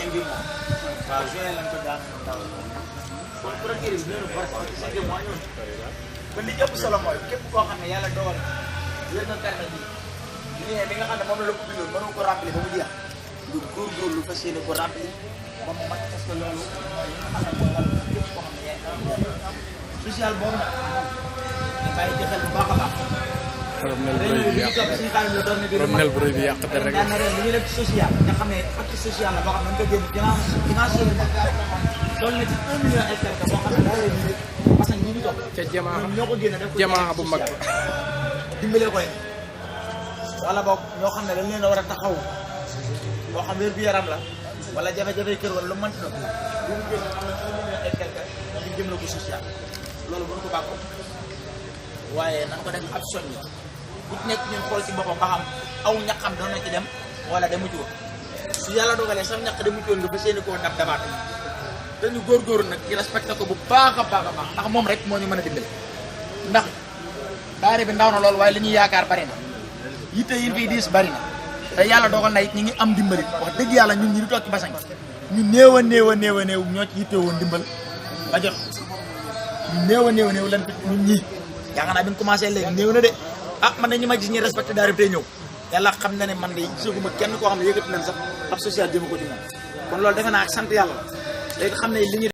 5 mois waaw juin lañ ko daan taw kon procureur bi ñu war 5 mois ñoon ba li ëpp solo mooy képp koo xam ne yàlla dogal yéen na carnet bi li nga xam ne moom la ko bindoon mënoo ko remplir ba mu jeex lu góorgóorlu fas yéene ko remplir ba mu mat parce que loolu mooy li nga xam ne moom la képp koo xam ne yaa ngi social boobu nag ñu bàyyi ci xel bu baax a baax. Romnel bu rëy bi yàq te rek daan na ren li ñuy def ci social nga xam ne acte social la boo xam ne dañ ko génn financièrement toll na ci 1 million et quelque boo xam ne daa leen ni parce que ñi ñu topp ca ñoo ko génne def ko jamaa bu mag dimbale koy wala boog ñoo xam ne dañ leen a war a taxaw boo xam wér gu yaram la wala jafe-jafe kër wala lu mënti na bu ñu génn xam ne 1 million et quelque ñu jëm la ko social loolu mënu ko bàkko waaye nan ko def ab soññ bu nekk ñun xool ci boppam ba xam aw ñaqam doon na ci dem wala demu ci woon su yàlla dogalee sax ñaq demu ci woon nga fa seeni koo dab dabaat te ñu góorgóorlu nag ci respecté ko bu baax a baax a baax ndax moom rek moo ñu mën a dimbale ndax daare bi ndaw na loolu waaye li ñuy yaakaar bari na yitte yi fii diis bari na te yàlla dogal na it ñi ngi am dimbali wax dëgg yàlla ñun ñi di toog ci basañ ñu néew a néew a néew a néew ñoo ci yitte woon dimbal ba jot ñu néew a néew a néew lan fi ñun ñii yaakaar naa bi ñu commencé léegi néew na de ah man na ñu ma gis ñi respecté daara bi tey ñëw yàlla xam na ne man de gisaguma kenn koo xam ne yëkkati nañ sax ab social jëma ko ci moom kon loolu defe naa ak sant yàlla léegi xam ne li ñu